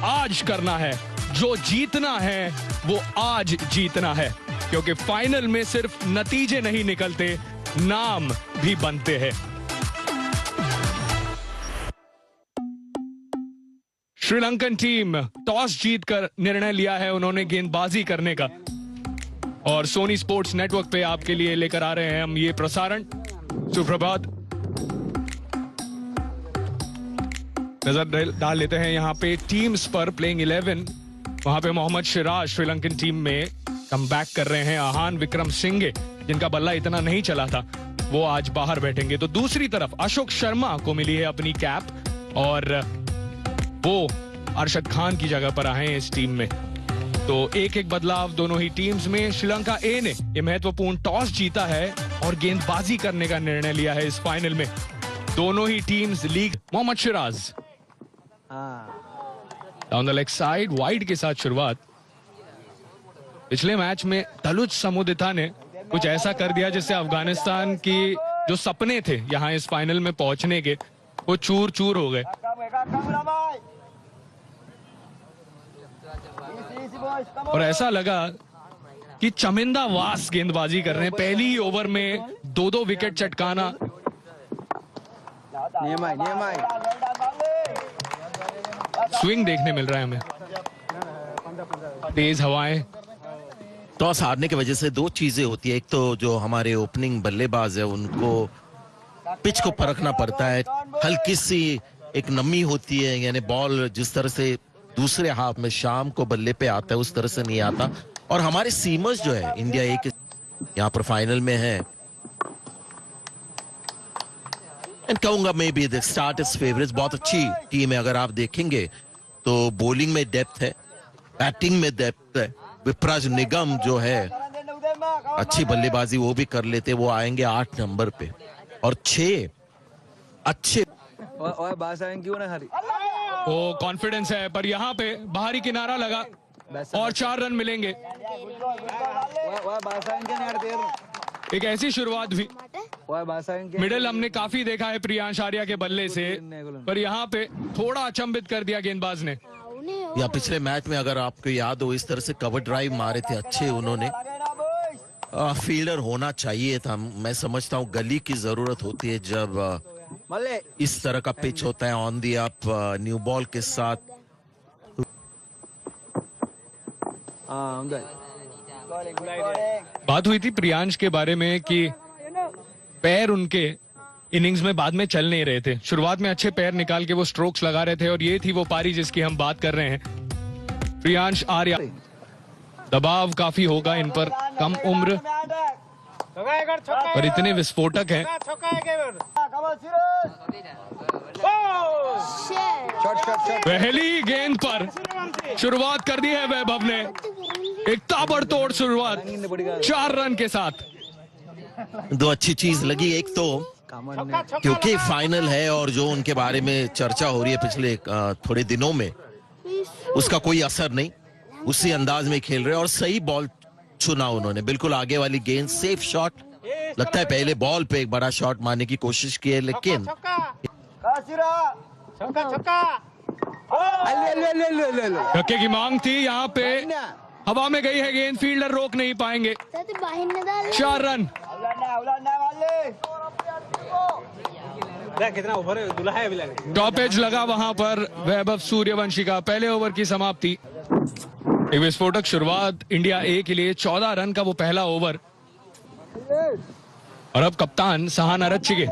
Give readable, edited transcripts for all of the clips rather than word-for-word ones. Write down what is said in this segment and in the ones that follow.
आज करना है, जो जीतना है वो आज जीतना है, क्योंकि फाइनल में सिर्फ नतीजे नहीं निकलते, नाम भी बनते हैं। श्रीलंकन टीम टॉस जीतकर निर्णय लिया है उन्होंने गेंदबाजी करने का, और सोनी स्पोर्ट्स नेटवर्क पे आपके लिए लेकर आ रहे हैं हम ये प्रसारण। सुप्रभात। नजर डाल लेते हैं यहाँ पे टीम्स पर। प्लेइंग 11 वहां पे मोहम्मद सिराज श्रीलंकन टीम में कमबैक कर रहे हैं। आहान विक्रम सिंघे, जिनका बल्ला इतना नहीं चला था, वो आज बाहर बैठेंगे। तो दूसरी तरफ अशोक शर्मा को मिली है अपनी कैप, और वो अरशद खान की जगह पर आए हैं इस टीम में। तो एक एक बदलाव दोनों ही टीम्स में। श्रीलंका ए ने यह महत्वपूर्ण टॉस जीता है और गेंदबाजी करने का निर्णय लिया है इस फाइनल में। दोनों ही teams league. Mohammed Siraj down the leg side, wide के साथ शुरुआत। पिछले मैच में तलुज समुदिता ने कुछ ऐसा कर दिया जिससे अफगानिस्तान की जो सपने थे यहां इस फाइनल में पहुंचने के, वो चूर चूर हो गए। और ऐसा लगा कि चमिंदा वास गेंदबाजी कर रहे हैं। पहली ही ओवर में 2-2 विकेट चटकाना। स्विंग देखने मिल रहा है हमें, तेज हवाएं। टॉस हारने की वजह से दो चीजें होती है। एक तो जो हमारे ओपनिंग बल्लेबाज है उनको पिच को परखना पड़ता है, हल्की सी एक नमी होती है, यानी बॉल जिस तरह से दूसरे हाफ में शाम को बल्ले पे आता है उस तरह से नहीं आता। और हमारे सीमर्स जो है इंडिया एक यहाँ पर फाइनल में है, कहूंगा may be the start is favourites. बहुत अच्छी टीम है। अगर आप देखेंगे तो बॉलिंग में डेप्थ है, बैटिंग में डेप्थ है। विप्राज निगम जो है अच्छी बल्लेबाजी वो भी कर लेते, वो आएंगे 8 नंबर पे, और 6 अच्छे। वो कॉन्फिडेंस है, पर यहाँ पे बाहरी किनारा लगा और 4 रन मिलेंगे। एक ऐसी शुरुआत हुई। मिडिल हमने काफी देखा है प्रियांश आर्या के बल्ले से, पर यहाँ पे थोड़ा अचंभित कर दिया गेंदबाज ने। या पिछले मैच में अगर आपको याद हो, इस तरह से कवर ड्राइव मारे थे अच्छे उन्होंने। फील्डर होना चाहिए था। मैं समझता हूँ गली की जरूरत होती है जब इस तरह का पिच होता है on the up new ball के साथ। बात हुई थी प्रियांश के बारे में कि पैर उनके इनिंग्स में बाद में चल नहीं रहे थे। शुरुआत में अच्छे पैर निकाल के वो स्ट्रोक्स लगा रहे थे, और ये थी वो पारी जिसकी हम बात कर रहे हैं। प्रियांश आर्या, दबाव काफी होगा इन पर, कम उम्र और इतने विस्फोटक हैं। पहली गेंद पर शुरुआत कर दी है वैभव ने, एक ताबड़तोड़ शुरुआत 4 रन के साथ। दो अच्छी चीज लगी, एक तो क्योंकि फाइनल है और जो उनके बारे में चर्चा हो रही है पिछले थोड़े दिनों में, उसका कोई असर नहीं, उसी अंदाज में खेल रहे और सही बॉल चुना उन्होंने। बिल्कुल आगे वाली गेंद, सेफ शॉट। लगता है पहले बॉल पे एक बड़ा शॉट मारने की कोशिश की है, लेकिन छक्के की मांग थी। यहाँ पे हवा में गई है गेंद, फील्डर रोक नहीं पाएंगे। 4 रन। कितना ओवर है, दुल्हा है अभी। टॉपेज लगा वहां पर वैभव सूर्यवंशी का। पहले ओवर की समाप्ति। एक विस्फोटक शुरुआत इंडिया ए के लिए। 14 रन का वो पहला ओवर, और अब कप्तान सहान अरच्छिगे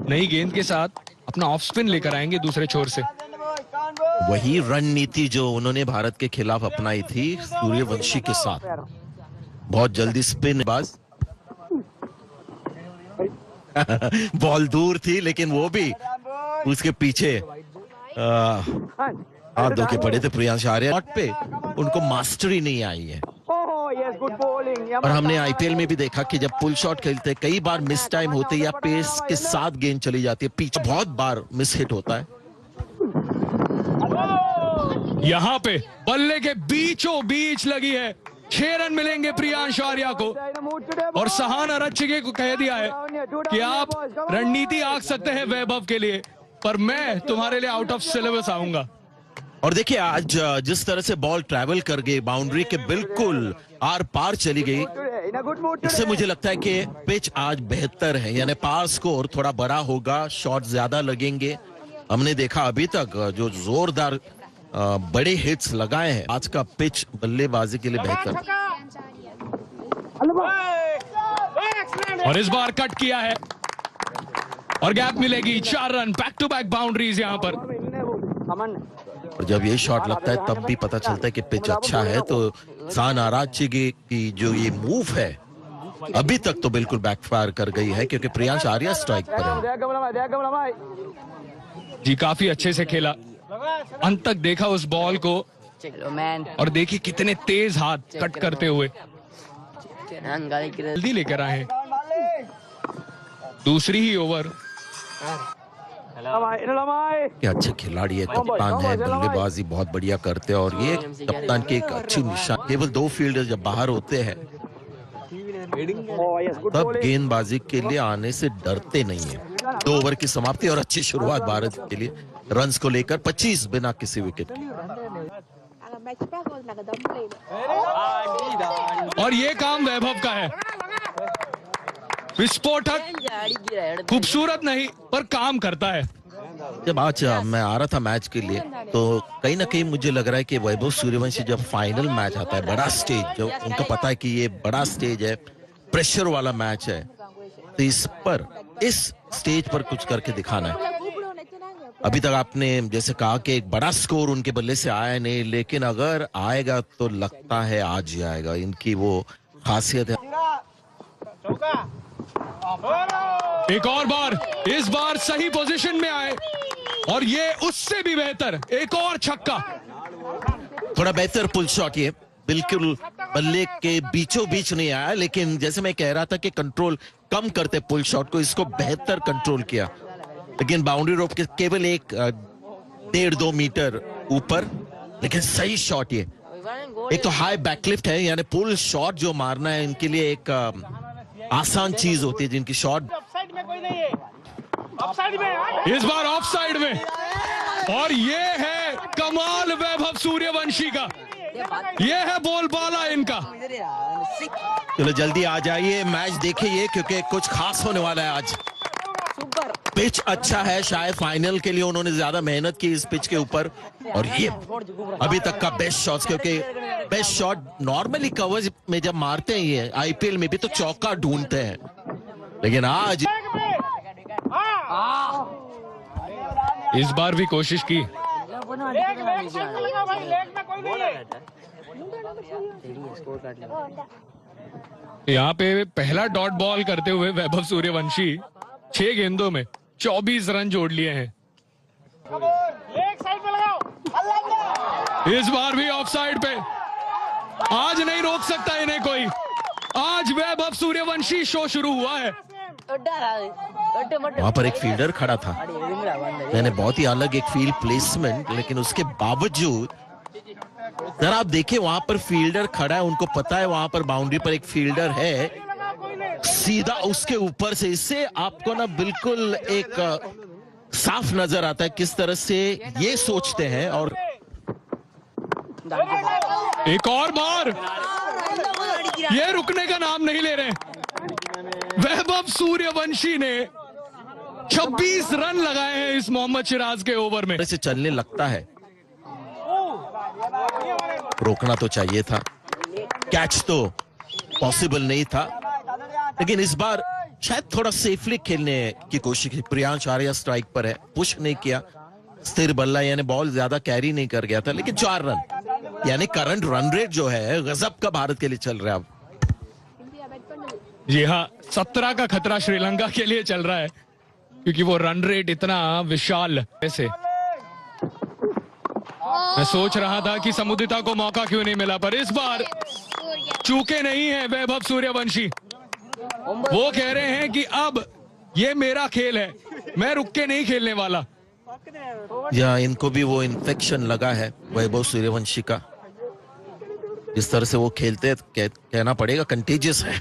नई गेंद के साथ अपना ऑफ स्पिन लेकर आएंगे दूसरे छोर से। वही रणनीति जो उन्होंने भारत के खिलाफ अपनाई थी सूर्यवंशी के साथ। बहुत जल्दी स्पिन बाज। बॉल दूर थी, लेकिन वो भी उसके पीछे हाथ धो के पड़े थे प्रियांश आर्या पे। उनको मास्टरी नहीं आई है। और हमने आईपीएल में भी देखा कि जब पुल शॉट खेलते कई बार मिस टाइम होते या पेस के साथ गेंद चली जाती है, पीछे बहुत बार मिस हिट होता है। यहाँ पे बल्ले के बीचों बीच लगी है। 6 रन मिलेंगे प्रियांश आर्या को, और सहान अरच्छिगे को कह दिया है कि आप रणनीति आंक सकते हैं वैभव के लिए, पर मैं तुम्हारे लिए आउट ऑफ सिलेबस आऊंगा। और देखिए आज जिस तरह से बॉल ट्रैवल कर गई, बाउंड्री के बिल्कुल आर पार चली गई, इससे मुझे लगता है कि पिच आज बेहतर है, यानी पार स्कोर थोड़ा बड़ा होगा, शॉट ज्यादा लगेंगे। हमने देखा अभी तक जो जोरदार बड़े हिट्स लगाए हैं, आज का पिच बल्लेबाजी के लिए बेहतर। और इस बार कट किया है और गैप मिलेगी, 4 run, back to back boundaries यहां पर। और जब ये शॉट लगता है तब भी पता चलता है कि पिच अच्छा है। तो सान आराची की जो ये मूव है अभी तक तो बिल्कुल बैकफायर कर गई है, क्योंकि प्रियांश आर्या स्ट्राइक पर है। जी काफी अच्छे से खेला, अंत तक देखा उस बॉल को, और देखिए कितने तेज हाथ कट करते हुए जल्दी लेकर आए हैं। दूसरी ही ओवर। क्या अच्छे खिलाड़ी है, कप्तान है, बल्लेबाजी बहुत बढ़िया करते हैं, और ये कप्तान की एक अच्छी निशान। केवल 2 फील्डर जब बाहर होते हैं तब गेंदबाजी के लिए आने से डरते नहीं है। 2 ओवर की समाप्ति और अच्छी शुरुआत भारत के लिए, रन्स को लेकर 25 बिना किसी विकेट के। और ये काम वैभव का है, विस्फोटक, खूबसूरत नहीं पर काम करता है। जब आज मैं आ रहा था मैच के लिए तो कहीं ना कहीं मुझे लग रहा है कि वैभव सूर्यवंशी जब फाइनल मैच आता है, बड़ा स्टेज, जो उनको पता है कि ये बड़ा स्टेज है, प्रेशर वाला मैच है, तो इस स्टेज पर कुछ करके दिखाना है। अभी तक आपने जैसे कहा कि एक बड़ा स्कोर उनके बल्ले से आया नहीं, लेकिन अगर आएगा तो लगता है आज ही आएगा, इनकी वो खासियत है। एक और बार, इस बार सही पोजीशन में आए, और ये उससे भी बेहतर, एक और छक्का। थोड़ा बेहतर पुल शॉट, ये बिल्कुल बल्ले के बीचों बीच नहीं आया, लेकिन जैसे मैं कह रहा था कि कंट्रोल कम करते पुल शॉट को, इसको बेहतर कंट्रोल किया, लेकिन बाउंड्री रोप के केवल 1.5-2 मीटर ऊपर, लेकिन सही शॉट ये। एक तो हाई बैकलिफ्ट है, यानी पुल शॉट जो मारना है इनके लिए एक आसान चीज होती है, जिनकी शॉट इस बार ऑफ साइड में, और ये है कमाल वैभव सूर्यवंशी का, ये है बोलबाला इनका। चलो जल्दी आ जाइए, मैच देखिए, क्योंकि कुछ खास होने वाला है आज। पिच अच्छा है, शायद फाइनल के लिए उन्होंने ज्यादा मेहनत की इस पिच के ऊपर, और ये अभी तक का बेस्ट शॉट, क्योंकि बेस्ट शॉट नॉर्मली कवर्स में जब मारते हैं ये आईपीएल में भी तो चौका ढूंढते हैं, लेकिन आज इस बार भी कोशिश की। यहाँ पे पहला डॉट बॉल करते हुए वैभव सूर्यवंशी 6 गेंदों में 24 रन जोड़ लिए हैं। इस बार भी ऑफ साइड पे, आज नहीं रोक सकता इन्हें कोई, आज वैभव सूर्यवंशी शो शुरू हुआ है। वहां पर एक फील्डर खड़ा था, मैंने बहुत ही अलग एक फील्ड प्लेसमेंट, लेकिन उसके बावजूद जरा आप देखिए वहां पर फील्डर खड़ा है, उनको पता है वहां पर बाउंड्री पर एक फील्डर है, सीधा उसके ऊपर से, इससे आपको ना बिल्कुल एक साफ नजर आता है किस तरह से ये सोचते हैं। और एक और बार, ये रुकने का नाम नहीं ले रहे। वैभव सूर्यवंशी ने 26 रन लगाए हैं इस मोहम्मद सिराज के ओवर में। से चलने लगता है, रोकना तो चाहिए था, कैच तो पॉसिबल नहीं था, लेकिन इस बार शायद थोड़ा सेफली खेलने की कोशिश की। प्रियांश आर्या स्ट्राइक पर है, पुश नहीं किया, स्थिर बल्ला, यानी बॉल ज्यादा कैरी नहीं कर गया था, लेकिन 4 रन, यानी करंट रन रेट जो है गजब का भारत के लिए चल रहा है अब। जी हाँ, 17 का खतरा श्रीलंका के लिए चल रहा है, क्योंकि वो रन रेट इतना विशाल ऐसे। मैं सोच रहा था कि समुदिता को मौका क्यों नहीं मिला, पर इस बार चूके नहीं है वैभव सूर्यवंशी। वो कह रहे हैं कि अब ये मेरा खेल है, मैं रुक के नहीं खेलने वाला। या इनको भी वो इन्फेक्शन लगा है वैभव सूर्यवंशी का, जिस तरह से वो खेलते कहना पड़ेगा कंटेजियस है।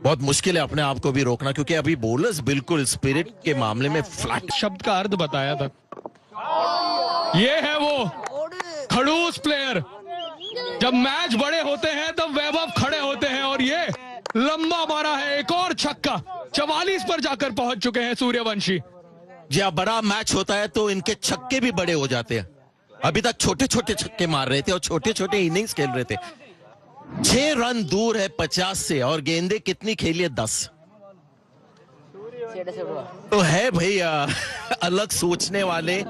बहुत मुश्किल है अपने आप को भी रोकना, क्योंकि अभी बॉलर्स बिल्कुल स्पिरिट के मामले में फ्लैट। शब्द का अर्थ बताया था, ये है वो खड़ूस प्लेयर। जब मैच बड़े होते हैं तब वैभव खड़े होते हैं, और ये लंबा मारा है एक और छक्का। 44 पर जाकर पहुंच चुके हैं सूर्यवंशी। जब बड़ा मैच होता है तो इनके छक्के भी बड़े हो जाते हैं। अभी तक छोटे छोटे छक्के मार रहे थे और छोटे छोटे इनिंग्स खेल रहे थे। 6 रन दूर है 50 से, और गेंदे कितनी खेली है? 10। तो है भैया अलग सोचने वाले।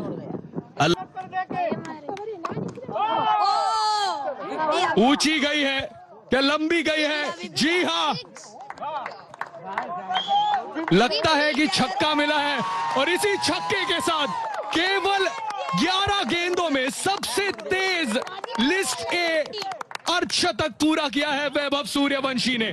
ऊंची गई है क्या लंबी गई है? जी हां, लगता है कि छक्का मिला है, और इसी छक्के के साथ केवल 11 गेंदों में सबसे तेज लिस्ट ए अर्धशतक पूरा किया है वैभव सूर्यवंशी ने।